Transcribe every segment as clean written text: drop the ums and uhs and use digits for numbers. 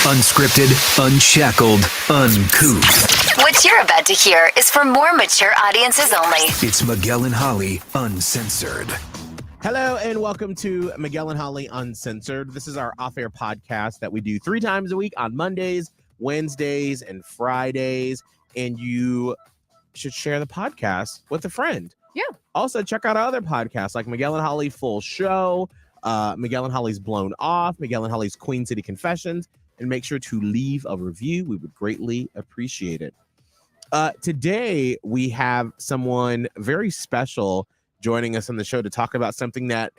Unscripted, unshackled, uncouth. What you're about to hear is for more mature audiences only. It's Miguel and Holly, Uncensored. Hello and welcome to Miguel and Holly Uncensored. This is our off-air podcast that we do 3 times a week on Mondays, Wednesdays, and Fridays. And you should share the podcast with a friend. Yeah. Also, check out our other podcasts like Miguel and Holly Full Show, Miguel and Holly's Blown Off, Miguel and Holly's Queen City Confessions, and make sure to leave a review. We would greatly appreciate it. Today, we have someone very special joining us on the show to talk about something that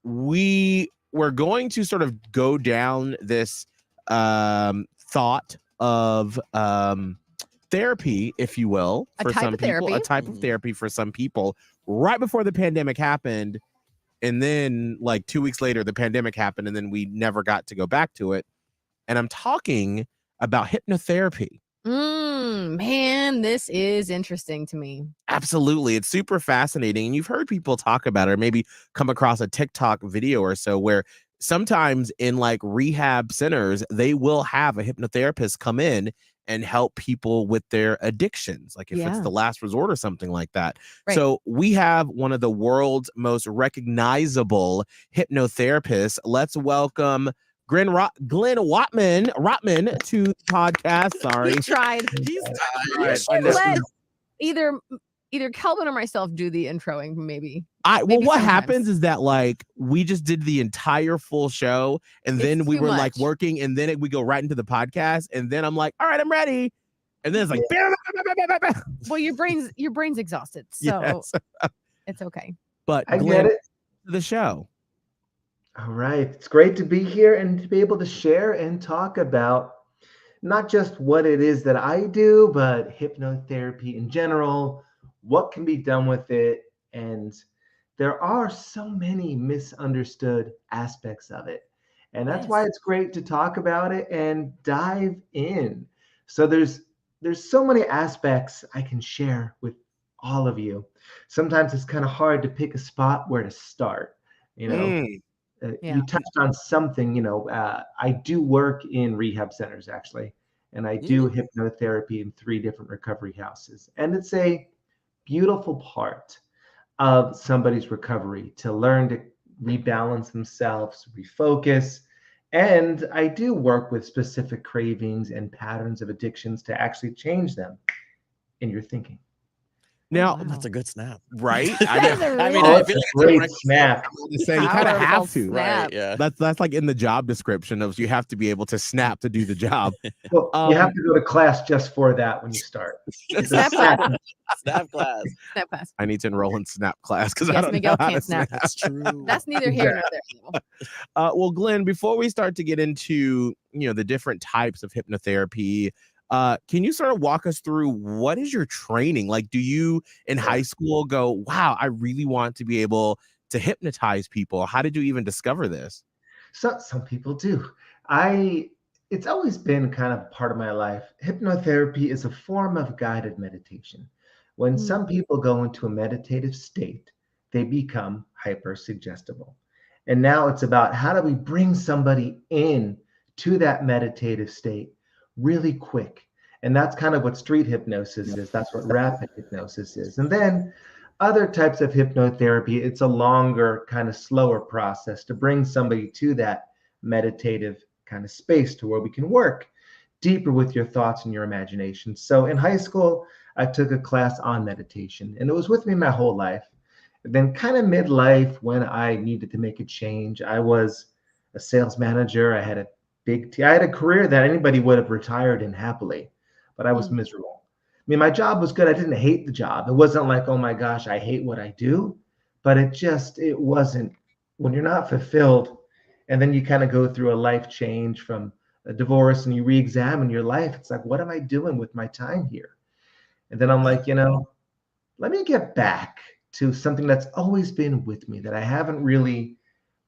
we were going to sort of go down this thought of therapy, if you will, for some people, a type of therapy for some people right before the pandemic happened. And then like 2 weeks later, the pandemic happened and then we never got to go back to it. And I'm talking about hypnotherapy. Man, this is interesting to me. Absolutely. It's super fascinating. And you've heard people talk about it or maybe come across a TikTok video or so where sometimes in like rehab centers, they will have a hypnotherapist come in and help people with their addictions, like if it's the last resort or something like that. Right. So we have one of the world's most recognizable hypnotherapists. Let's welcome Glenn Rotman to the podcast. Sorry. He tried. You should let either Kelvin or myself do the introing, maybe. What happens is that like we just did the entire full show and then we were like working and then we go right into the podcast and then I'm like, all right, I'm ready. And then it's like, well, your brain's exhausted, so yes. It's okay. But I Glenn, get it. The show. All right. It's great to be here and to be able to share and talk about not just what it is that I do, but hypnotherapy in general, what can be done with it. And there are so many misunderstood aspects of it. And that's why it's great to talk about it and dive in. So there's so many aspects I can share with all of you. Sometimes it's kind of hard to pick a spot where to start, you know. You touched on something, I do work in rehab centers actually, and I do hypnotherapy in 3 different recovery houses. And it's a beautiful part of somebody's recovery to learn to rebalance themselves, refocus. And I do work with specific cravings and patterns of addictions to actually change them in your thinking. Now that's a good snap, right? I mean, it's a great snap. Say you kind of have to, snap. Right? Yeah, that's like in the job description of you have to be able to snap to do the job. Well, you have to go to class just for that when you start. Snap class. Snap class. Snap class. I need to enroll in snap class because I don't Miguel know how can't to snap. That's true. That's neither here nor there. Well, Glenn, before we start to get into the different types of hypnotherapy. Can you sort of walk us through what is your training? Like, do you in high school go, wow, I really want to be able to hypnotize people? How did you even discover this? So some people do. It's always been kind of part of my life. Hypnotherapy is a form of guided meditation. When some people go into a meditative state, they become hyper-suggestible. And now it's about how do we bring somebody in to that meditative state really quick. And that's kind of what street hypnosis is. That's what rapid hypnosis is. And then other types of hypnotherapy, it's a longer, kind of slower process to bring somebody to that meditative kind of space to where we can work deeper with your thoughts and your imagination. So in high school, I took a class on meditation and it was with me my whole life. And then kind of midlife when I needed to make a change, I was a sales manager. I had a I had a career that anybody would have retired in happily, but I was miserable. I mean, my job was good. I didn't hate the job. It wasn't like, oh my gosh, I hate what I do, but it wasn't when you're not fulfilled. And then you kind of go through a life change from a divorce and you re-examine your life. It's like, what am I doing with my time here? And then I'm like, let me get back to something that's always been with me that I haven't really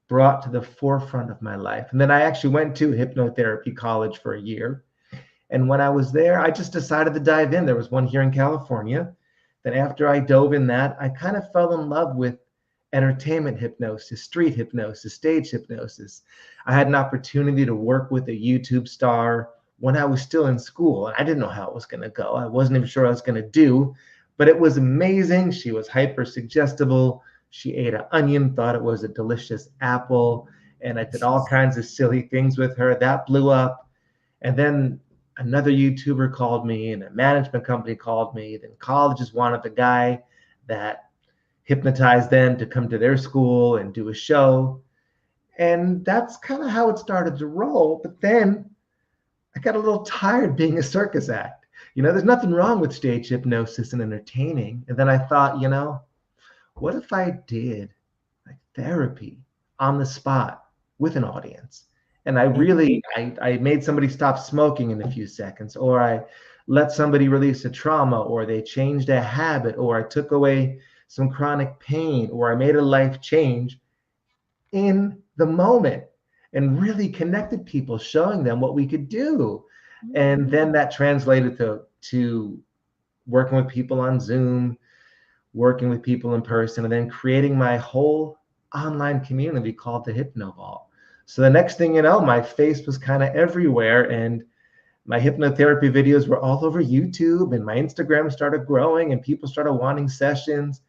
brought to the forefront of my life. And then I actually went to hypnotherapy college for a year. And when I was there, I just decided to dive in. There was one here in California. Then after I dove in that, I kind of fell in love with entertainment hypnosis, street hypnosis, stage hypnosis. I had an opportunity to work with a YouTube star when I was still in school. I didn't know how it was going to go. I wasn't even sure what I was going to do, but it was amazing. She was hyper suggestible. She ate an onion, thought it was a delicious apple, and I did all kinds of silly things with her. That blew up. And then another YouTuber called me, and a management company called me. Then colleges wanted the guy that hypnotized them to come to their school and do a show. And that's kind of how it started to roll. But then I got a little tired being a circus act. There's nothing wrong with stage hypnosis and entertaining. And then I thought, what if I did like therapy on the spot with an audience? And I really, I made somebody stop smoking in a few seconds, or I let somebody release a trauma, or they changed a habit, or I took away some chronic pain, or I made a life change in the moment and really connected people, showing them what we could do. And then that translated to working with people on Zoom, working with people in person, and then creating my whole online community called the Hypnovault. So the next thing you know, my face was kind of everywhere, and my hypnotherapy videos were all over YouTube, and my Instagram started growing, and people started wanting sessions.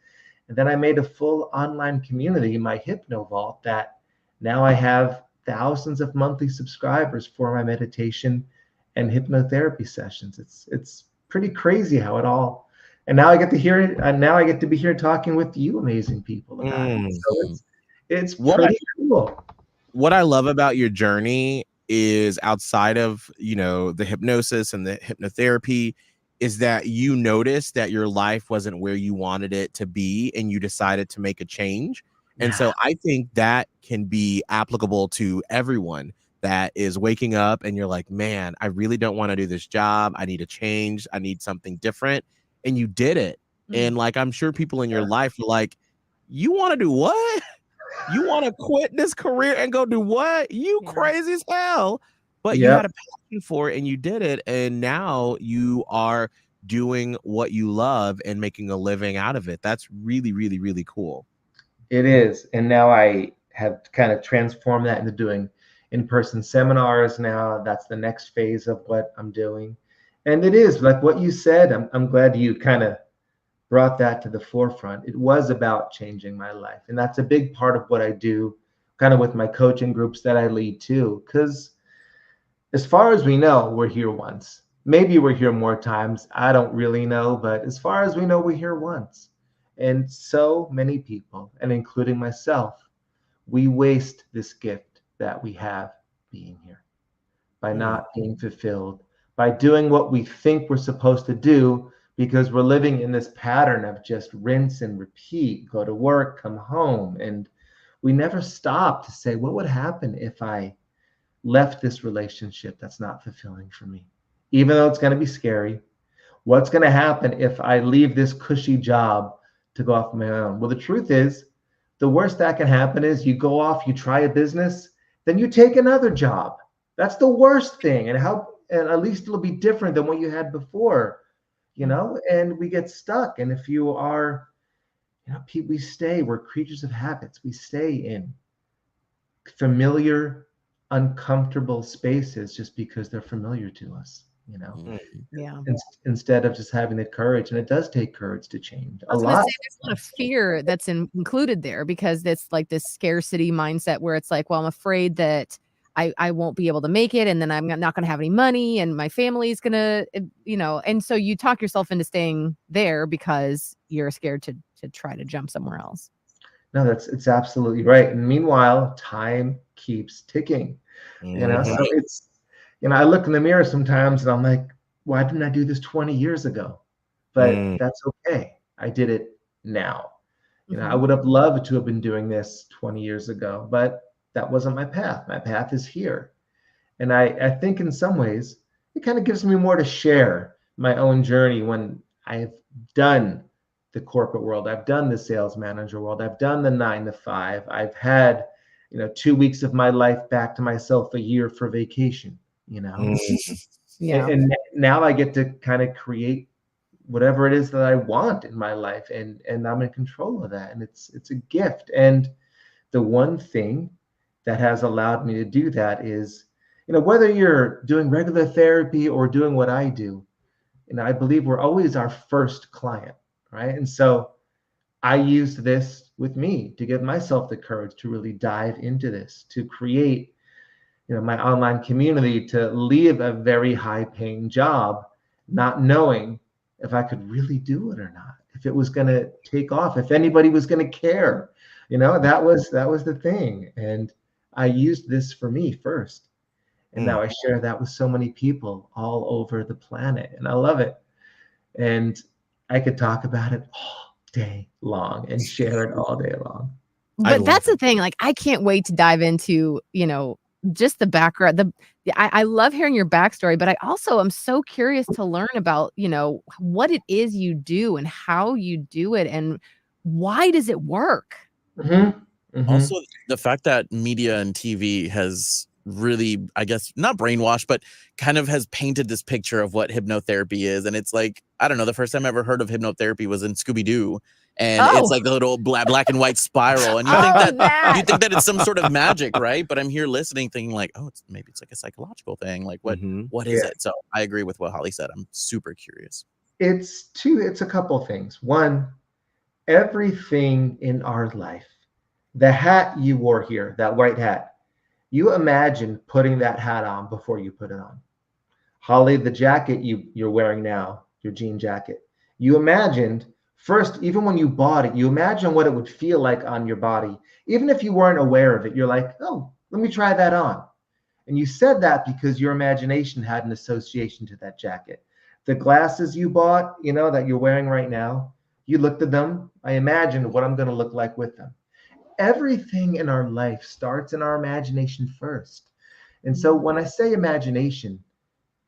And then I made a full online community, my Hypnovault, that now I have thousands of monthly subscribers for my meditation and hypnotherapy sessions. It's pretty crazy how it all. And now I get to hear it. And now I get to be here talking with you, amazing people, about it. So it's pretty cool. What I love about your journey is, outside of, the hypnosis and the hypnotherapy, is that you noticed that your life wasn't where you wanted it to be, and you decided to make a change. And so I think that can be applicable to everyone that is waking up and you're like, man, I really don't want to do this job. I need a change. I need something different. And you did it. And like, I'm sure people in your life are like, you want to do what? You want to quit this career and go do what? You crazy as hell. But you had a passion for it and you did it. And now you are doing what you love and making a living out of it. That's really, really, really cool. It is. And now I have kind of transformed that into doing in-person seminars now. That's the next phase of what I'm doing. And it is like what you said. I'm glad you kind of brought that to the forefront. It was about changing my life. And that's a big part of what I do, kind of with my coaching groups that I lead too. Because as far as we know, we're here once. Maybe we're here more times. I don't really know. But as far as we know, we're here once. And so many people, and including myself, we waste this gift that we have being here by not being fulfilled, by doing what we think we're supposed to do, because we're living in this pattern of just rinse and repeat, go to work, come home. And we never stop to say, what would happen if I left this relationship that's not fulfilling for me? Even though it's going to be scary, what's going to happen if I leave this cushy job to go off on my own? Well, the truth is, the worst that can happen is you go off, you try a business, then you take another job. That's the worst thing. And at least it'll be different than what you had before, and we get stuck. And if you are, we're creatures of habits. We stay in familiar, uncomfortable spaces just because they're familiar to us. Instead of just having the courage. And it does take courage to change a lot. There's a lot of fear that's included there, because it's like this scarcity mindset where it's like, well, I'm afraid that I won't be able to make it, and then I'm not going to have any money, and my family's going to, and so you talk yourself into staying there because you're scared to try to jump somewhere else. No, it's absolutely right. And meanwhile, time keeps ticking, so it's, I look in the mirror sometimes and I'm like, why didn't I do this 20 years ago? But that's okay. I did it now. I would have loved to have been doing this 20 years ago, but that wasn't my path. My path is here. And I think in some ways, it kind of gives me more to share my own journey when I've done the corporate world. I've done the sales manager world. I've done the 9 to 5. I've had, 2 weeks of my life back to myself, a year for vacation. Yeah. And now I get to kind of create whatever it is that I want in my life, and I'm in control of that, and it's a gift. And the one thing that has allowed me to do that is, whether you're doing regular therapy or doing what I do, I believe we're always our first client, right? And so I used this with me to give myself the courage to really dive into this, to create, my online community, to leave a very high paying job, not knowing if I could really do it or not, if it was going to take off, if anybody was going to care. That was the thing. And I used this for me first. And now I share that with so many people all over the planet. And I love it. And I could talk about it all day long and share it all day long. But that's the thing. Like, I can't wait to dive into, just the background. I love hearing your backstory, but I also am so curious to learn about, what it is you do and how you do it and why does it work? Also, the fact that media and TV has really, I guess, not brainwashed, but kind of has painted this picture of what hypnotherapy is. And it's like, I don't know, the first time I ever heard of hypnotherapy was in Scooby-Doo. And it's like the little black and white spiral. And you think that it's some sort of magic, right? But I'm here listening, thinking like, oh, maybe it's like a psychological thing. Like, what is it? So I agree with what Holly said. I'm super curious. It's a couple things. One, everything in our life, the hat you wore here, that white hat, you imagine putting that hat on before you put it on. Holly, the jacket you're wearing now, your jean jacket, you imagined first, even when you bought it, you imagine what it would feel like on your body. Even if you weren't aware of it, you're like, oh, let me try that on. And you said that because your imagination had an association to that jacket. The glasses you bought, that you're wearing right now, you looked at them. I imagined what I'm going to look like with them. Everything in our life starts in our imagination first. And so when I say imagination,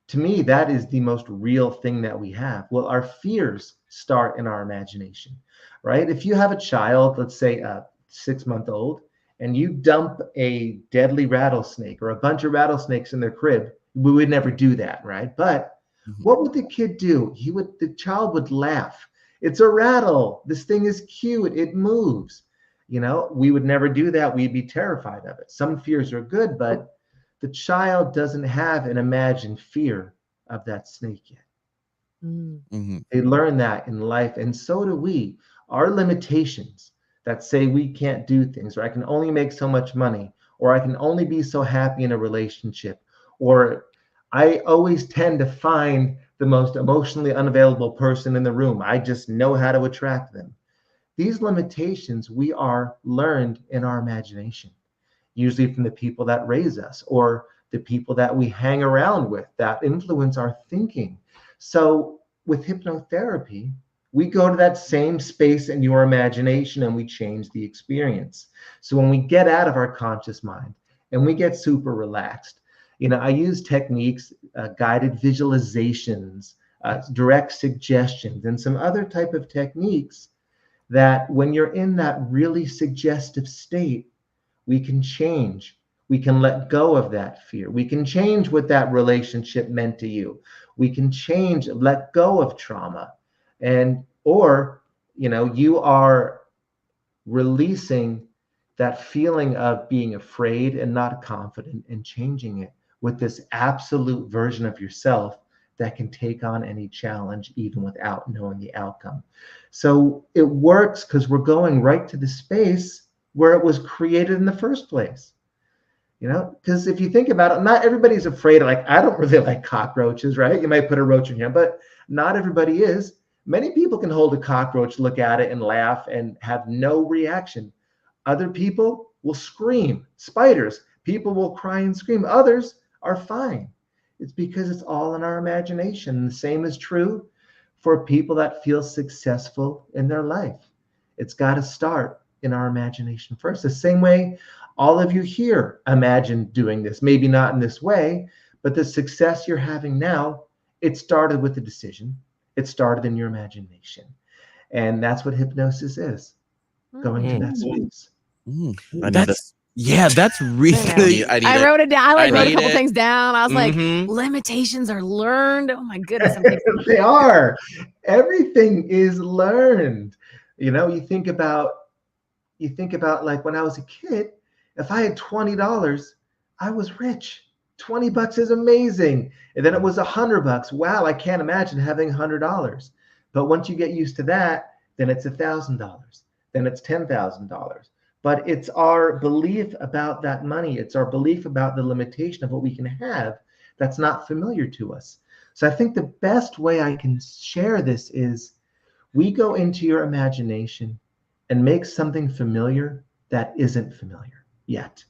to me, that is the most real thing that we have. Well, our fears start in our imagination, right? If you have a child, let's say a 6-month-old, and you dump a deadly rattlesnake or a bunch of rattlesnakes in their crib, we would never do that, right? But what would the kid do? The child would laugh. It's a rattle. This thing is cute. It moves. We would never do that. We'd be terrified of it. Some fears are good, but the child doesn't have an imagined fear of that snake yet. They learn that in life, and so do we. Our limitations that say we can't do things, or I can only make so much money, or I can only be so happy in a relationship, or I always tend to find the most emotionally unavailable person in the room. I just know how to attract them. These limitations we are learned in our imagination, usually from the people that raise us or the people that we hang around with that influence our thinking. So with hypnotherapy, we go to that same space in your imagination and we change the experience. So when we get out of our conscious mind and we get super relaxed, I use techniques, guided visualizations, direct suggestions, and some other type of techniques that when you're in that really suggestive state, we can change. We can let go of that fear. We can change what that relationship meant to you. We can change, let go of trauma. Or you are releasing that feeling of being afraid and not confident and changing it with this absolute version of yourself that can take on any challenge even without knowing the outcome. So it works because we're going right to the space where it was created in the first place. Because if you think about it, not everybody's afraid of, I don't really like cockroaches, right? You might put a roach in here, but not everybody is. Many people can hold a cockroach, look at it and laugh and have no reaction. Other people will scream. Spiders, people will cry and scream. Others are fine. It's because it's all in our imagination. The same is true for people that feel successful in their life. It's got to start in our imagination first. The same way all of you here imagine doing this, maybe not in this way, but the success you're having now, it started with a decision. It started in your imagination. And that's what hypnosis is, going to that space. That's really. I wrote it down. I wrote a couple things down. I was like, limitations are learned. Oh my goodness. They are. Everything is learned. You think about like when I was a kid, if I had $20, I was rich. $20 is amazing. And then it was $100. Wow, I can't imagine having $100. But once you get used to that, then it's $1,000. Then it's $10,000. But it's our belief about that money. It's our belief about the limitation of what we can have that's not familiar to us. So I think the best way I can share this is we go into your imagination and make something familiar that isn't familiar yet.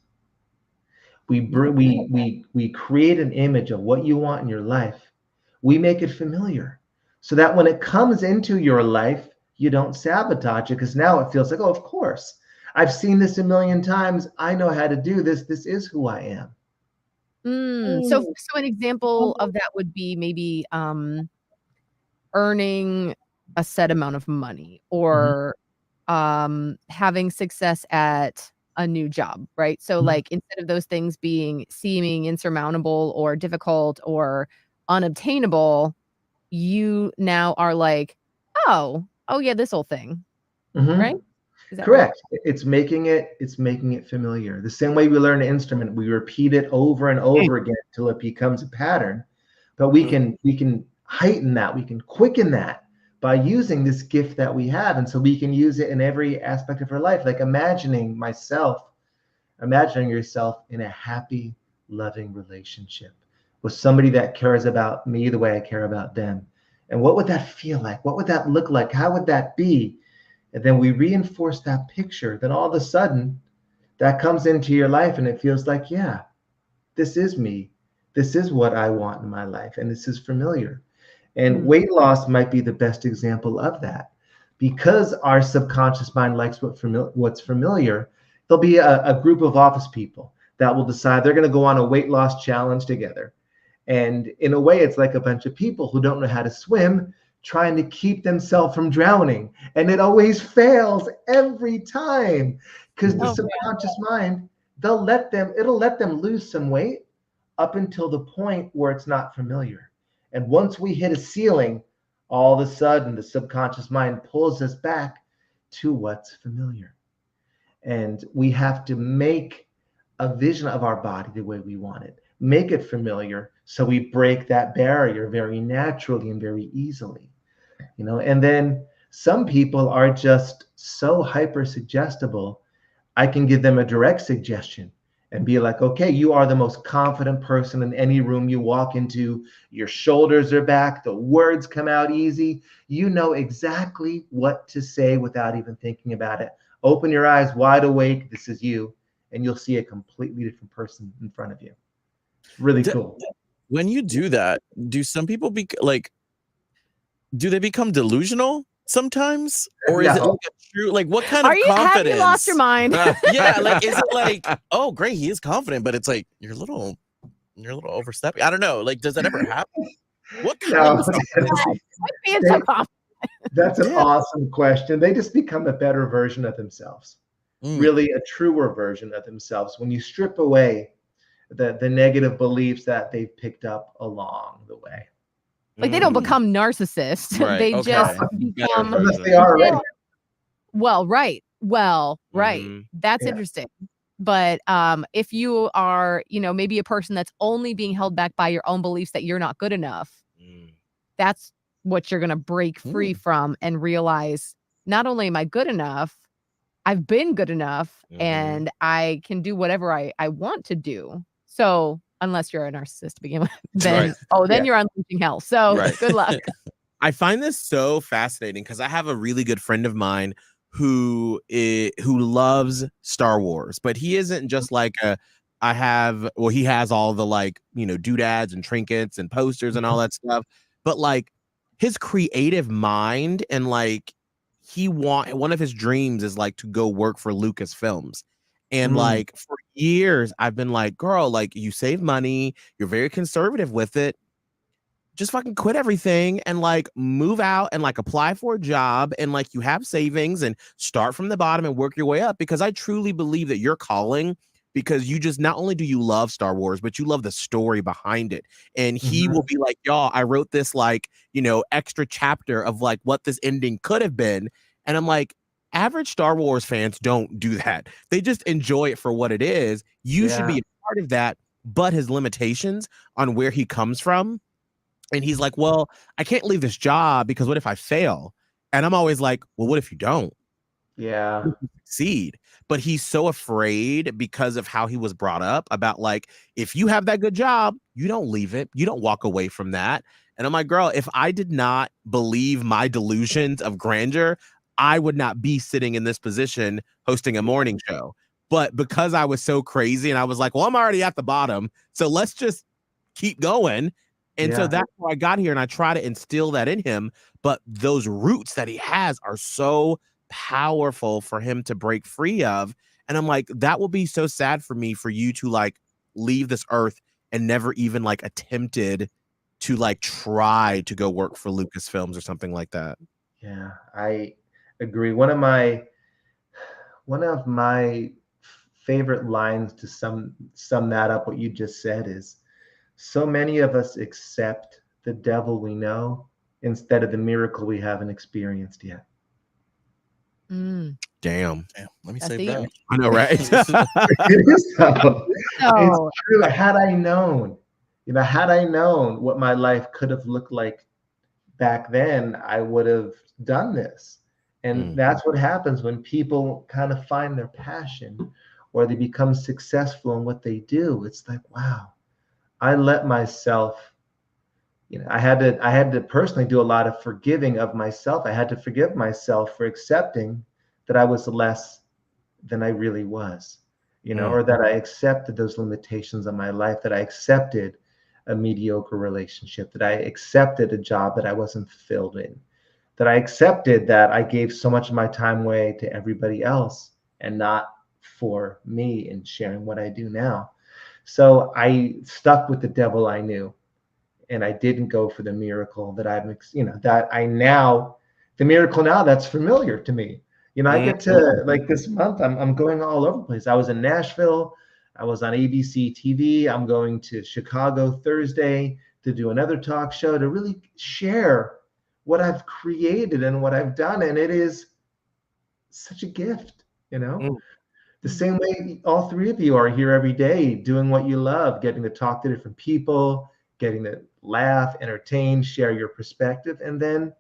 We create an image of what you want in your life. We make it familiar so that when it comes into your life, you don't sabotage it, because now it feels like, oh, of course, I've seen this a million times. I know how to do this. This is who I am. So an example of that would be maybe earning a set amount of money, or having success at a new job, right? So like, instead of those things seeming insurmountable or difficult or unobtainable, you now are like, oh yeah, this whole thing, right? Is that Correct. Right? It's making it familiar. The same way we learn an instrument, we repeat it over and over again till it becomes a pattern. But we can heighten that, we can quicken that by using this gift that we have. And so we can use it in every aspect of our life. Like imagining yourself in a happy, loving relationship with somebody that cares about me the way I care about them. And what would that feel like? What would that look like? How would that be? And then we reinforce that picture. Then all of a sudden that comes into your life and it feels like, yeah, this is me. This is what I want in my life. And this is familiar. And weight loss might be the best example of that, because our subconscious mind likes what's familiar. There'll be a group of office people that will decide they're going to go on a weight loss challenge together. And in a way, it's like a bunch of people who don't know how to swim trying to keep themselves from drowning. And it always fails every time, because the subconscious mind, it'll let them lose some weight up until the point where it's not familiar. And once we hit a ceiling, all of a sudden the subconscious mind pulls us back to what's familiar. And we have to make a vision of our body the way we want it, make it familiar, so we break that barrier very naturally and very easily. And then some people are just so hyper suggestible. I can give them a direct suggestion and be like, okay, you are the most confident person in any room you walk into. Your shoulders are back. The words come out easy. You know exactly what to say without even thinking about it. Open your eyes wide awake. This is you. And you'll see a completely different person in front of you. It's really cool. When you do that, do some people do they become delusional sometimes, or is it like a true, like, what kind of confidence? Have you lost your mind? Yeah, like, is it like, oh great, he is confident, but it's like you're a little overstepping. I don't know. Like, does that ever happen? What kind of being so confident? That's an awesome question. They just become a better version of themselves, really a truer version of themselves, when you strip away the negative beliefs that they've picked up along the way. Like, they don't become narcissists. Right, they just become. Unless they are already. Well, right. That's interesting. But if you are, maybe a person that's only being held back by your own beliefs that you're not good enough, that's what you're going to break free from and realize, not only am I good enough, I've been good enough, and I can do whatever I want to do. So unless you're a narcissist to begin with, then you're unleashing hell. So good luck. I find this so fascinating because I have a really good friend of mine who loves Star Wars, but he isn't just like he has all the, like, doodads and trinkets and posters and all that stuff, but like his creative mind, and like one of his dreams is like to go work for Lucasfilms. And like for years, I've been like, girl, like, you save money, you're very conservative with it. Just fucking quit everything and like move out and like apply for a job, and like you have savings and start from the bottom and work your way up, because I truly believe that your calling because you just not only do you love Star Wars, but you love the story behind it. And he will be like, y'all, I wrote this like, extra chapter of like what this ending could have been. And I'm like, average Star Wars fans don't do that. They just enjoy it for what it is. You should be a part of that, but his limitations on where he comes from. And he's like, well, I can't leave this job because what if I fail? And I'm always like, well, what if you don't? Yeah. Succeed. But he's so afraid because of how he was brought up about like, if you have that good job, you don't leave it. You don't walk away from that. And I'm like, girl, if I did not believe my delusions of grandeur, I would not be sitting in this position hosting a morning show. But because I was so crazy and I was like, well, I'm already at the bottom, so let's just keep going. And so that's why I got here, and I try to instill that in him. But those roots that he has are so powerful for him to break free of. And I'm like, that will be so sad for me for you to like leave this earth and never even like attempted to like try to go work for Lucasfilms or something like that. Yeah, I agree. One of my favorite lines to sum that up, what you just said, is so many of us accept the devil we know instead of the miracle we haven't experienced yet. Damn. Let me say that. I know, right? It's true. Had I known what my life could have looked like back then, I would have done this. And that's what happens when people kind of find their passion or they become successful in what they do. It's like, wow, I let myself, I had to personally do a lot of forgiving of myself. I had to forgive myself for accepting that I was less than I really was, or that I accepted those limitations of my life, that I accepted a mediocre relationship, that I accepted a job that I wasn't fulfilled in, that I accepted that I gave so much of my time away to everybody else and not for me in sharing what I do now. So I stuck with the devil I knew, and I didn't go for the miracle that the miracle now that's familiar to me. I get to, like, this month, I'm going all over the place. I was in Nashville. I was on ABC TV. I'm going to Chicago Thursday to do another talk show to really share what I've created and what I've done. And it is such a gift, The same way all three of you are here every day doing what you love, getting to talk to different people, getting to laugh, entertain, share your perspective, and then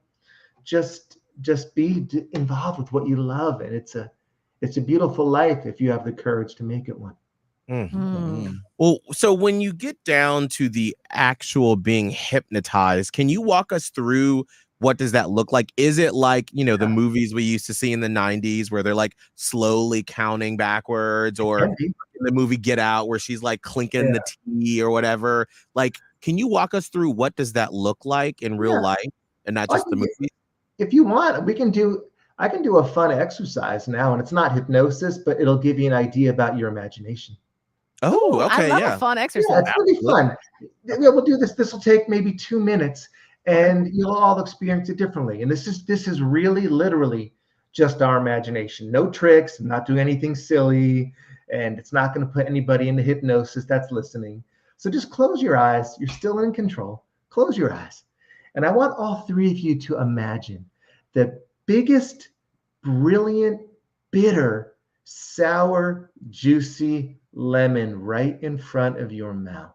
just be involved with what you love. And it's a beautiful life if you have the courage to make it one. Well, so when you get down to the actual being hypnotized, can you walk us through what does that look like? Is it like, the movies we used to see in the 90s where they're like slowly counting backwards, or in the movie Get Out where she's like clinking the tea or whatever? Like, can you walk us through what does that look like in real life and not just the movie? If you want, I can do a fun exercise now, and it's not hypnosis, but it'll give you an idea about your imagination. Oh, okay. I love a fun exercise. Yeah, it's really fun. We'll do this. This will take maybe 2 minutes, and you'll all experience it differently. And this is really literally just our imagination. No tricks. I'm not doing anything silly, and it's not going to put anybody into hypnosis that's listening. So just close your eyes. You're still in control. Close your eyes. And I want all three of you to imagine the biggest, brilliant, bitter, sour, juicy lemon right in front of your mouth.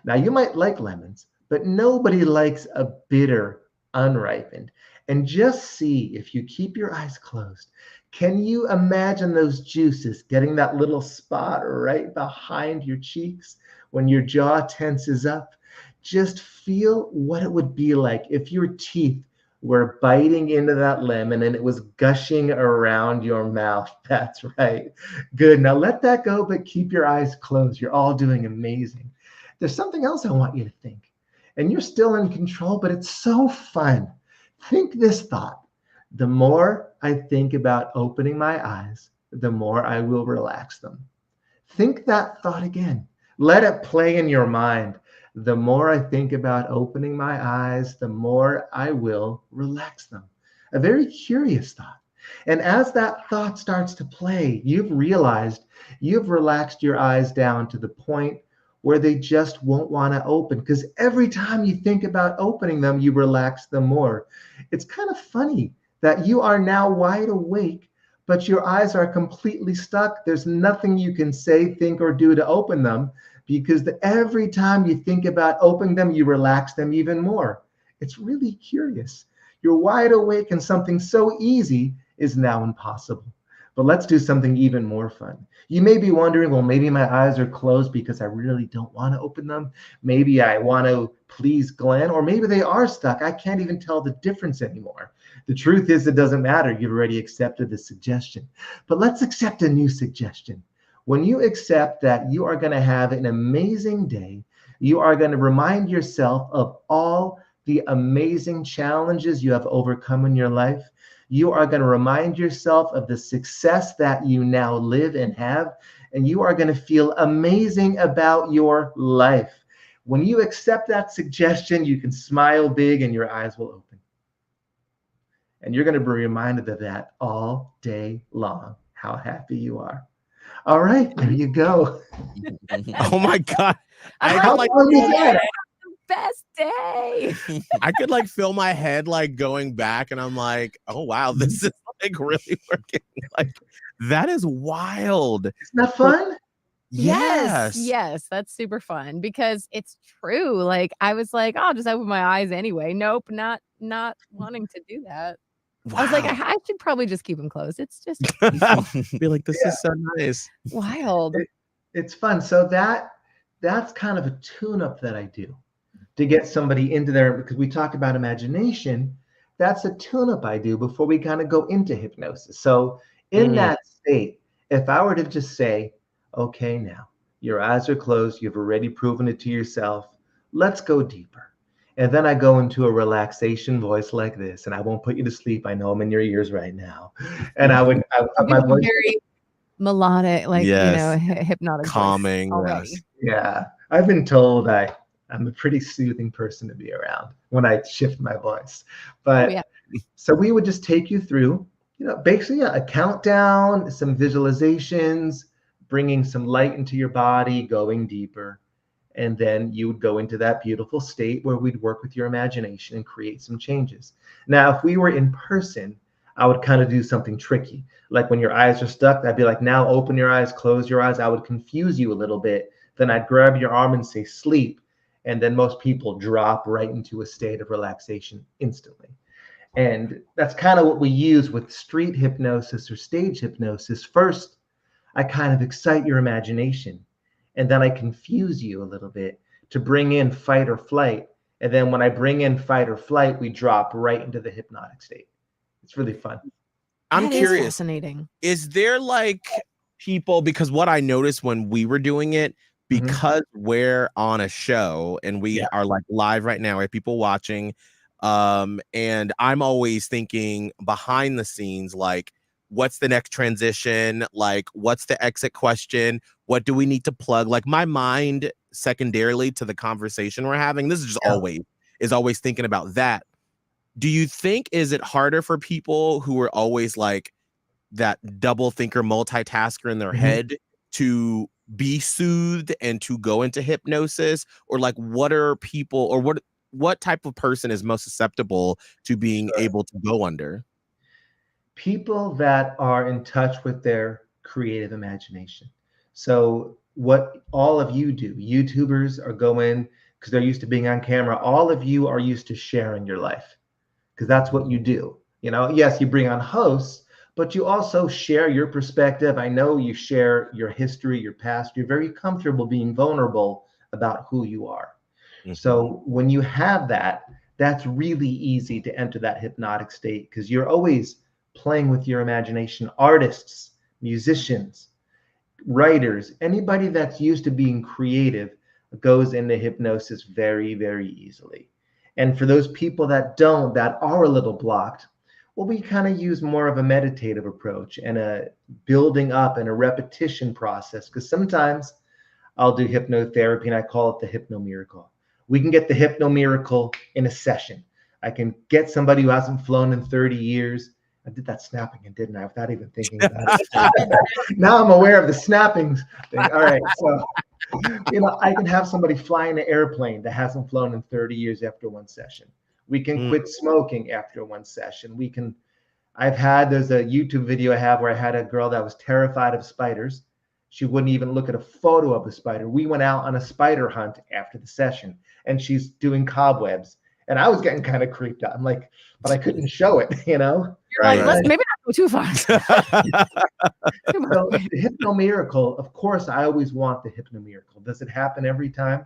Now, you might like lemons, but nobody likes a bitter, unripened. And just see, if you keep your eyes closed, can you imagine those juices getting that little spot right behind your cheeks when your jaw tenses up? Just feel what it would be like if your teeth were biting into that lemon and it was gushing around your mouth. That's right. Good. Now let that go, but keep your eyes closed. You're all doing amazing. There's something else I want you to think, and you're still in control, but it's so fun. Think this thought: the more I think about opening my eyes, the more I will relax them. Think that thought again. Let it play in your mind. The more I think about opening my eyes, the more I will relax them. A very curious thought. And as that thought starts to play, you've realized you've relaxed your eyes down to the point where they just won't want to open, because every time you think about opening them, you relax them more. It's kind of funny that you are now wide awake, but your eyes are completely stuck. There's nothing you can say, think, or do to open them, because every time you think about opening them, you relax them even more. It's really curious. You're wide awake and something so easy is now impossible. But let's do something even more fun. You may be wondering, well, maybe my eyes are closed because I really don't want to open them. Maybe I want to please Glenn, or maybe they are stuck. I can't even tell the difference anymore. The truth is, it doesn't matter. You've already accepted the suggestion. But let's accept a new suggestion. When you accept that you are going to have an amazing day, you are going to remind yourself of all the amazing challenges you have overcome in your life. You are going to remind yourself of the success that you now live and have, and you are going to feel amazing about your life. When you accept that suggestion, you can smile big and your eyes will open. And you're going to be reminded of that all day long, how happy you are. All right, there you go. Oh my God. I I'm could like, like best day. I could like feel my head like going back, and I'm like, oh wow, this is like really working. Like that is wild. Isn't that fun? Yes, that's super fun because it's true. Like I was like, I'll just open my eyes anyway. Nope, not wanting to do that. Wow. I was like, I should probably just keep them closed. It's just be like, this is so nice. wild. It's fun. So that's kind of a tune-up that I do to get somebody into there, because we talk about imagination. That's a tune-up I do before we kind of go into hypnosis. So in that state, if I were to just say, okay, now your eyes are closed, you've already proven it to yourself, let's go deeper. And then I go into a relaxation voice like this, and I won't put you to sleep. I know I'm in your ears right now. And I my voice very melodic, like Yes. hypnotic, Calming. voice already. Yes. Yeah, I've been told I'm a pretty soothing person to be around when I shift my voice. But yeah. So we would just take you through, basically a countdown, some visualizations, bringing some light into your body, going deeper. And then you would go into that beautiful state where we'd work with your imagination and create some changes. Now, if we were in person, I would kind of do something tricky. Like when your eyes are stuck, I'd be like, now open your eyes, close your eyes. I would confuse you a little bit. Then I'd grab your arm and say, sleep. And then most people drop right into a state of relaxation instantly. And that's kind of what we use with street hypnosis or stage hypnosis. First, I kind of excite your imagination. And then I confuse you a little bit to bring in fight or flight. And then when I bring in fight or flight, we drop right into the hypnotic state. It's really fun. I'm That is curious. fascinating. Is there like people, because what I noticed when we were doing it, because we're on a show and we are like live right now, we have people watching. And I'm always thinking behind the scenes, like, what's the next transition? Like, what's the exit question? What do we need to plug? Like my mind secondarily to the conversation we're having, this is just always thinking about that. Do you think, is it harder for people who are always like that double thinker, multitasker in their head to be soothed and to go into hypnosis? Or like, what are people, or what type of person is most susceptible to being able to go under? People that are in touch with their creative imagination. So what all of you do, YouTubers are going, because they're used to being on camera, all of you are used to sharing your life, because that's what you do. Yes, you bring on hosts, but you also share your perspective. I know you share your history, your past. You're very comfortable being vulnerable about who you are. So when you have that, that's really easy to enter that hypnotic state, because you're always playing with your imagination. Artists, musicians, writers, anybody that's used to being creative goes into hypnosis very, very easily. And for those people that are a little blocked, well, we kind of use more of a meditative approach and a building up and a repetition process, because sometimes I'll do hypnotherapy and I call it the hypno miracle. We can get the hypno miracle in a session. I can get somebody who hasn't flown in 30 years I did that snapping, and didn't I? Without even thinking about it. Now I'm aware of the snappings thing. All right, so I can have somebody fly in an airplane that hasn't flown in 30 years after one session. We can quit smoking after one session. There's a YouTube video I have where I had a girl that was terrified of spiders. She wouldn't even look at a photo of a spider. We went out on a spider hunt after the session, and she's doing cobwebs. And I was getting kind of creeped out. I'm like, but I couldn't show it, You're like, let's maybe not go too far. So the Hypno Miracle, of course, I always want the Hypno Miracle. Does it happen every time?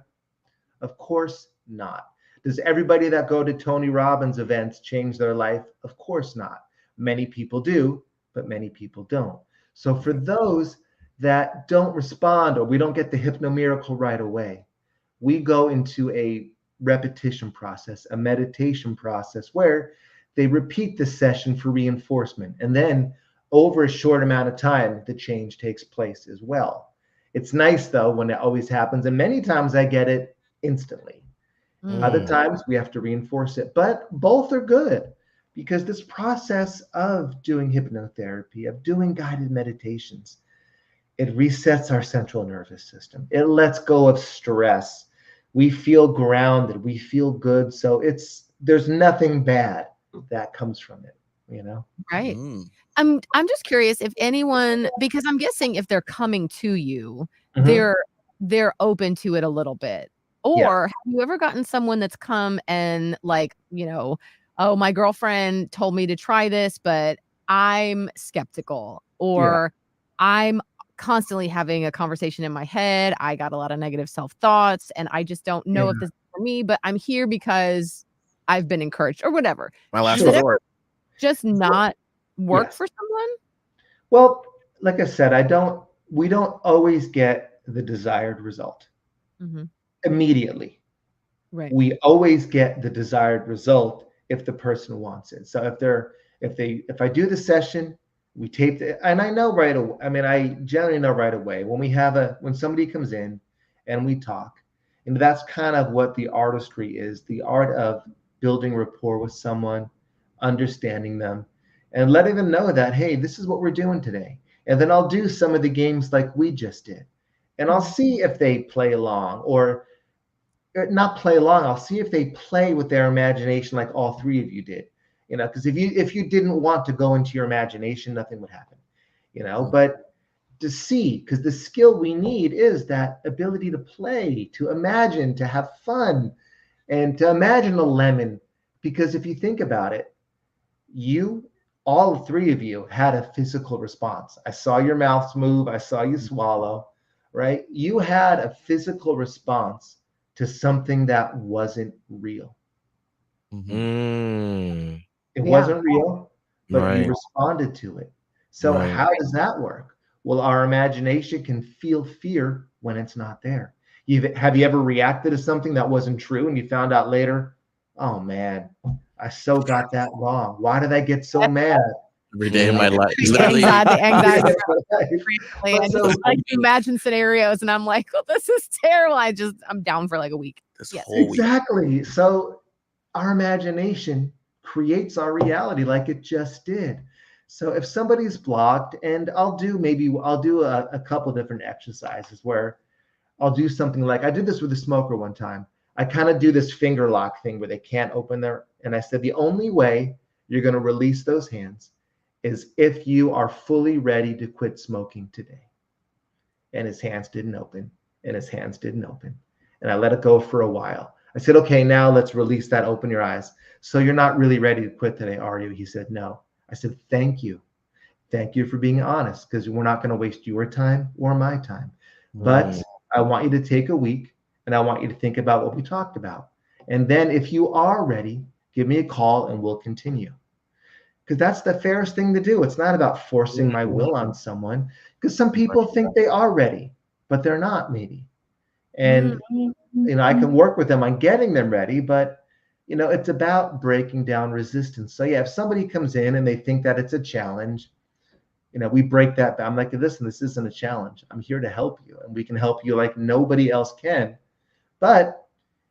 Of course not. Does everybody that go to Tony Robbins events change their life? Of course not. Many people do, but many people don't. So for those that don't respond, or we don't get the Hypno Miracle right away, we go into a repetition process, a meditation process where they repeat the session for reinforcement. And then over a short amount of time, the change takes place as well. It's nice though when it always happens. And many times I get it instantly. Other times we have to reinforce it, but both are good because this process of doing hypnotherapy, of doing guided meditations, it resets our central nervous system. It lets go of stress. We feel grounded. We feel good. So there's nothing bad that comes from it, Right. I'm just curious if anyone, because I'm guessing if they're coming to you, they're open to it a little bit. Or have you ever gotten someone that's come and like, oh, my girlfriend told me to try this, but I'm skeptical, or I'm constantly having a conversation in my head. I got a lot of negative self-thoughts and I just don't know if this is for me, but I'm here because I've been encouraged or whatever. My last resort. Just not work for someone? Well, like I said, we don't always get the desired result immediately. Right. We always get the desired result if the person wants it. So if I do the session, we tape it, and I know right away. I mean, I generally know right away when somebody comes in and we talk, and that's kind of what the artistry is, the art of building rapport with someone, understanding them, and letting them know that, hey, this is what we're doing today. And then I'll do some of the games like we just did, and I'll see if they play along or not play along. I'll see if they play with their imagination like all three of you did. Because if you didn't want to go into your imagination, nothing would happen, but to see, because the skill we need is that ability to play, to imagine, to have fun, and to imagine a lemon. Because if you think about it, all three of you had a physical response. I saw your mouths move. I saw you swallow, right? You had a physical response to something that wasn't real. It wasn't real, but you responded to it. So how does that work? Well, our imagination can feel fear when it's not there. Have you ever reacted to something that wasn't true and you found out later, oh man, I so got that wrong. Why did I get so mad? Every day in my life. Literally. Anxiety. I just like imagine scenarios and I'm like, well, this is terrible. I'm down for like a week. Exactly. So our imagination creates our reality like it just did. So if somebody's blocked, and I'll do a couple different exercises where I'll do something like, I did this with a smoker one time. I kind of do this finger lock thing where they can't open and I said, the only way you're going to release those hands is if you are fully ready to quit smoking today. And his hands didn't open, and his hands didn't open. And I let it go for a while. I said, okay, now let's release that. Open your eyes. So you're not really ready to quit today, are you? He said, no. I said, thank you. Thank you for being honest, because we're not going to waste your time or my time. But I want you to take a week, and I want you to think about what we talked about. And then if you are ready, give me a call and we'll continue. Because that's the fairest thing to do. It's not about forcing my will on someone, because some people think they are ready, but they're not maybe. And, I can work with them on getting them ready, but it's about breaking down resistance. So if somebody comes in and they think that it's a challenge, we break that down. I'm like, listen, this isn't a challenge. I'm here to help you, and we can help you like nobody else can. But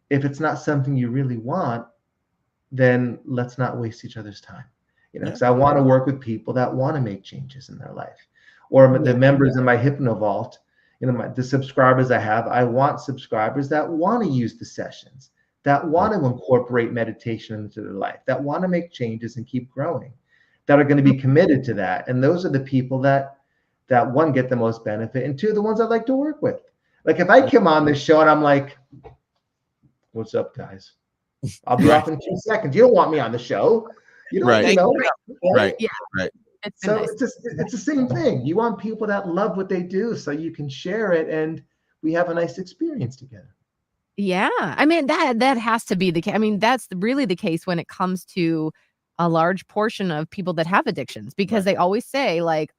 if it's not something you really want, then let's not waste each other's time. You know, Yeah. because I want to work with people that want to make changes in their life, or the members in my Hypno Vault. You know, the subscribers I have, I want subscribers that want to use the sessions, that want to incorporate meditation into their life, that want to make changes and keep growing, that are going to be committed to that. And those are the people that one, get the most benefit, and two, the ones I like to work with. Like if I come on this show and I'm like, "What's up, guys? I'll be off in 2 seconds. You don't want me on the show. You don't, Right. you know, Right. Yeah. Right. It's been So nice. it's the same thing. You want people that love what they do, so you can share it, and we have a nice experience together. Yeah, I mean that has to be the case. I mean, that's really the case when it comes to a large portion of people that have addictions, because they always say like,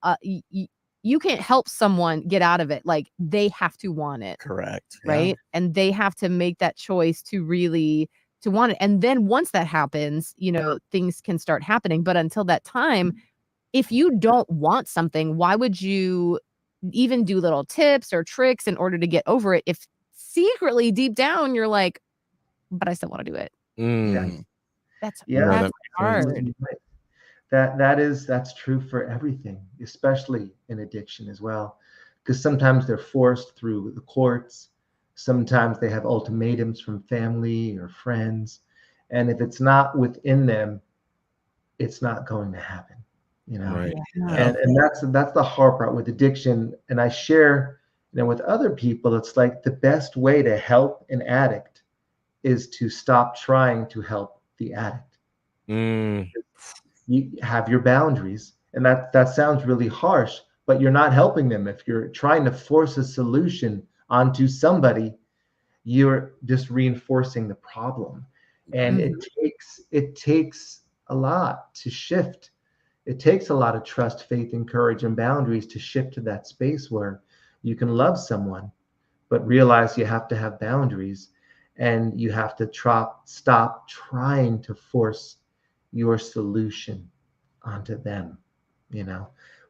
you can't help someone get out of it. Like they have to want it, Correct. right? And they have to make that choice to really to want it. And then once that happens, you know, things can start happening. But until that time, if you don't want something, why would you even do little tips or tricks in order to get over it if secretly deep down you're like, but I still want to do it? Mm. That's Yeah, No, that's that hard. absolutely right. That's true for everything, especially in addiction as well, because sometimes they're forced through the courts. Sometimes they have ultimatums from family or friends, and if it's not within them, it's not going to happen. You know. right. Yeah. And that's the hard part with addiction. And I share, with other people, it's like the best way to help an addict is to stop trying to help the addict. Mm. You have your boundaries, and that sounds really harsh, but you're not helping them. If you're trying to force a solution onto somebody, you're just reinforcing the problem. And it takes a lot to shift. It takes a lot of trust, faith, and courage and boundaries to shift to that space where you can love someone, but realize you have to have boundaries, and you have to stop trying to force your solution onto them.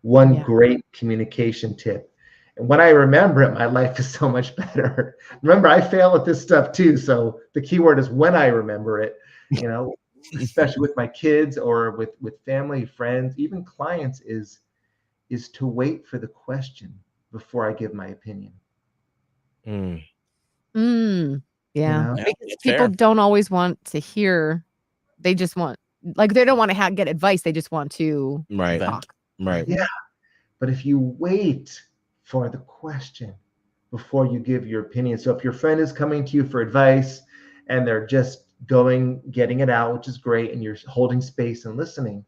One Yeah. great communication tip. And when I remember it, my life is so much better. Remember, I fail at this stuff too. So the key word is when I remember it, especially with my kids or with family, friends, even clients, is to wait for the question before I give my opinion. Mm. Yeah. know? Yeah, Because that's people fair. don't always want to hear. They just want, like, they don't want to get advice. They just want to Right. Vent. talk. Right. Yeah. But if you wait for the question before you give your opinion, so if your friend is coming to you for advice and they're just getting it out, which is great, and you're holding space and listening,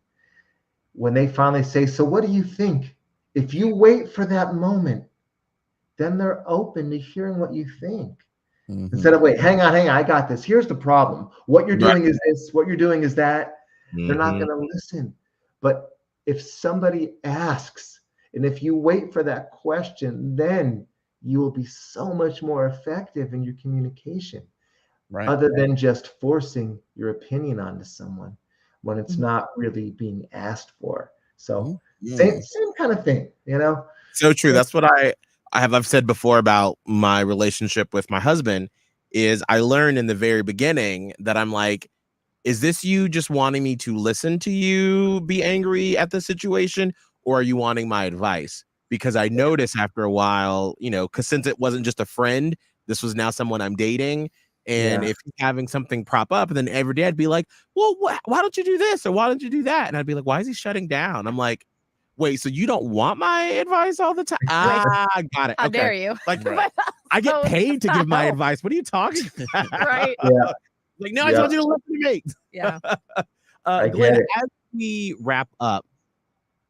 when they finally say, "So what do you think?" If you wait for that moment, then they're open to hearing what you think. Mhm. Instead of, "Wait, hang on, I got this. Here's the problem. What you're Right. doing is this, what you're doing is that." They're not Mhm. going to listen. But if somebody asks, and if you wait for that question, then you will be so much more effective in your communication, Right. other than just forcing your opinion onto someone when it's Mhm. not really being asked for. So Mhm. same kind of thing, So true. That's what I've said before about my relationship with my husband. Is I learned in the very beginning that I'm like, is this you just wanting me to listen to you be angry at the situation, or are you wanting my advice? Because I noticed after a while, because since it wasn't just a friend, this was now someone I'm dating. And Yeah. if he's having something prop up, then every day I'd be like, well, why don't you do this? Or why don't you do that? And I'd be like, why is he shutting down? I'm like, wait, so you don't want my advice all the time? Like, Ah, got it. how Okay. dare you? Like, Right. I get So paid to give my no. advice. What are you talking about? Right. Yeah. Like, no, I Yeah. told you to listen to me. Yeah. I Glenn, get it. as we wrap up,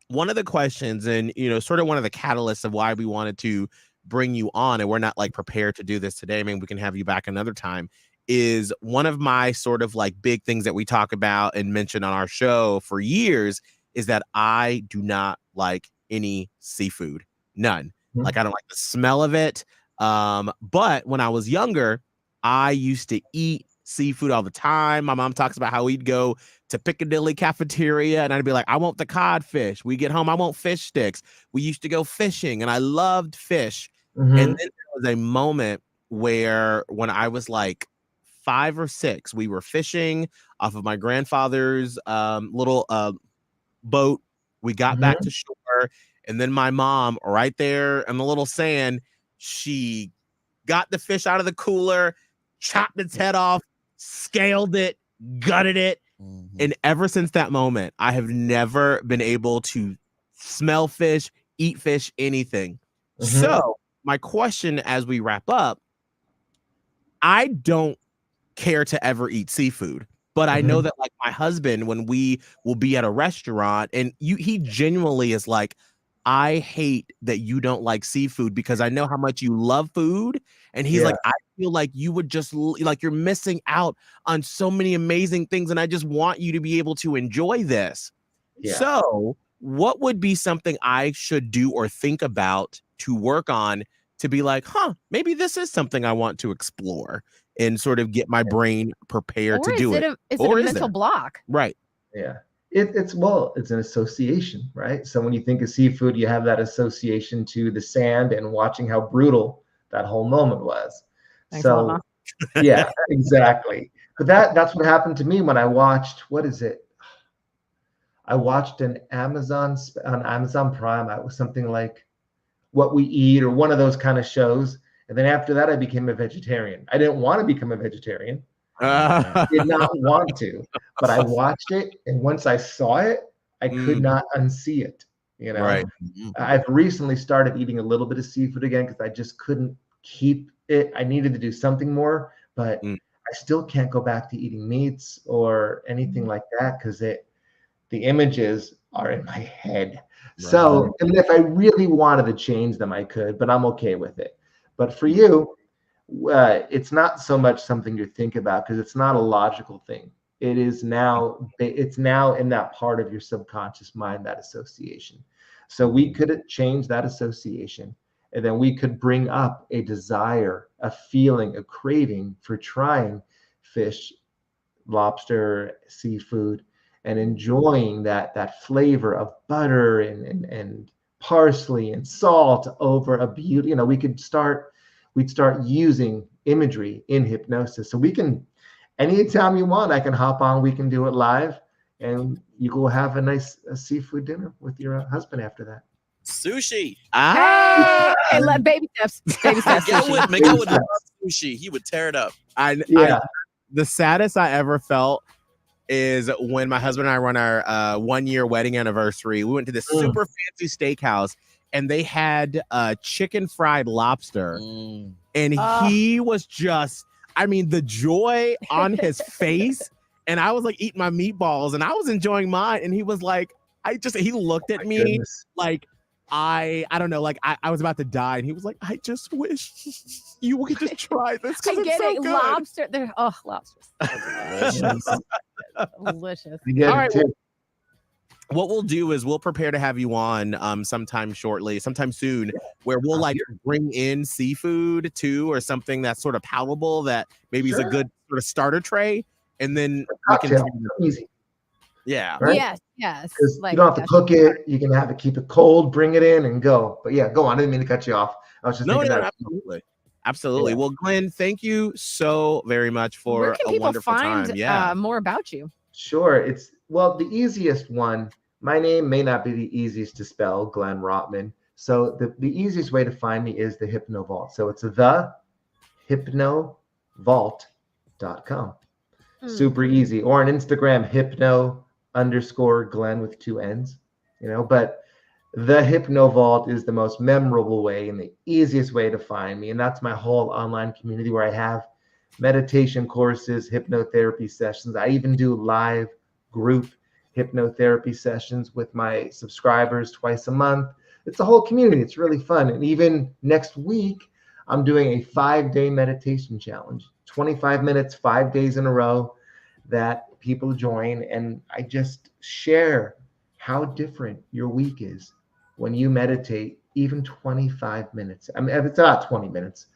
one of the questions and, sort of one of the catalysts of why we wanted to bring you on, and we're not like prepared to do this today. I mean, we can have you back another time, is one of my sort of like big things that we talk about and mention on our show for years is that I do not like any seafood. None. Mhm. Like, I don't like the smell of it. But when I was younger, I used to eat seafood all the time. My mom talks about how we'd go to Piccadilly cafeteria and I'd be like, I want the codfish. We get home, I want fish sticks. We used to go fishing and I loved fish. And then Mhm. there was a moment where when I was like 5 or 6, we were fishing off of my grandfather's little boat. We got Mhm. back to shore, and then my mom, right there in the little sand, she got the fish out of the cooler, chopped its head off, scaled it, gutted it. And ever since that moment, I have never been able to smell fish, eat fish, anything. Mhm. So, my question as we wrap up, I don't care to ever eat seafood, but I know Mhm. that like my husband, when we will be at a restaurant and he genuinely is like, I hate that you don't like seafood because I know how much you love food. And he's Yeah. like, I feel like you would just like you're missing out on so many amazing things. And I just want you to be able to enjoy this. Yeah. So, what would be something I should do or think about to work on to be like, maybe this is something I want to explore and sort of get my brain prepared Or to is do it it? is Or it a is mental there? block? Right. Yeah. It's an association, right? So when you think of seafood, you have that association to the sand and watching how brutal that whole moment was. Thanks a lot, So Mom. yeah, exactly. But that's what happened to me when I watched, what is it? I watched on Amazon Prime. It was something like What We Eat or one of those kind of shows. And then after that, I became a vegetarian. I didn't want to become a vegetarian. Did not want to, but I watched it, and once I saw it, I could not unsee it. You know, Right. I've recently started eating a little bit of seafood again because I just couldn't keep it. I needed to do something more, but Mm. I still can't go back to eating meats or anything like that because the images are in my head. So, and if I really wanted to change them, I could, but I'm okay with it. But for you, it's not so much something you think about because it's not a logical thing. It's now in that part of your subconscious mind, that association. So we could change that association, and then we could bring up a desire, a feeling, a craving for trying fish, lobster, seafood, and enjoying that flavor of butter and parsley and salt over a beauty. You know, we'd start using imagery in hypnosis. So we can, anytime you want, I can hop on, we can do it live, and you go have a nice seafood dinner with your husband after that. Sushi. Hey, baby steps. Baby steps. Miguel would love sushi. He would tear it up. The saddest I ever felt is when my husband and I run our 1-year wedding anniversary. We went to this super fancy steakhouse and they had chicken fried lobster. And he was just, I mean, the joy on his face. And I was like eating my meatballs and I was enjoying mine. And he was like, he looked at me like, I don't know, like I was about to die, and he was like, I just wish you could just try this. I get so it. good. Lobster. Lobsters. Delicious. All right. What we'll do is we'll prepare to have you on sometime soon, where we'll like bring in seafood too, or something that's sort of palatable that maybe is a good sort of starter tray, and then we can easy. Yeah. Right? Yes. Because you don't have to cook it. You can have it, keep it cold, bring it in, and go. But yeah, go on. I didn't mean to cut you off. I was just thinking that. Absolutely. Yeah. Well, Glenn, thank you so very much for a wonderful time. Yeah. More about you. Sure. The easiest one. My name may not be the easiest to spell, Glenn Rotman. So the easiest way to find me is the Hypno Vault. So it's thehypnovault.com. Super easy. Or on Instagram, hypno_Glenn with 2 N's. You know, but the Hypno Vault is the most memorable way and the easiest way to find me. And that's my whole online community where I have meditation courses, hypnotherapy sessions. I even do live group hypnotherapy sessions with my subscribers twice a month. It's a whole community. It's really fun. And even next week, I'm doing a 5-day meditation challenge, 25 minutes, 5 days in a row that people join. And I just share how different your week is when you meditate even 25 minutes. I mean, if it's not 20 minutes,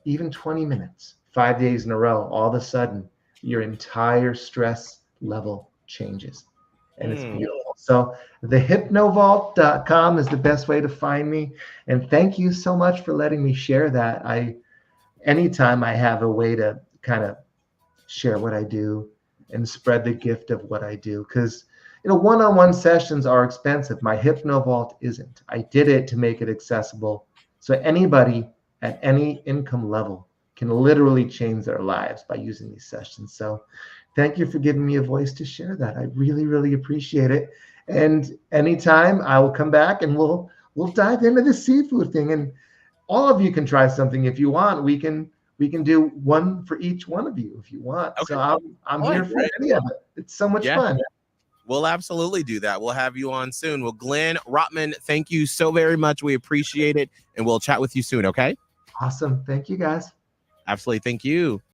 even 20 minutes, 5 days in a row, all of a sudden your entire stress level changes. And it's beautiful. So thehypnovault.com is the best way to find me. And thank you so much for letting me share that. Anytime I have a way to kind of share what I do and spread the gift of what I do, because one-on-one sessions are expensive. My HypnoVault isn't. I did it to make it accessible so anybody at any income level can literally change their lives by using these sessions. So thank you for giving me a voice to share that. I really, really appreciate it. And anytime I will come back and we'll dive into the seafood thing. And all of you can try something if you want. We can do one for each one of you if you want. Okay. So I'm here for any of it. It's so much fun. We'll absolutely do that. We'll have you on soon. Well, Glenn Rotman, thank you so very much. We appreciate it. And we'll chat with you soon, okay? Awesome. Thank you, guys. Absolutely. Thank you.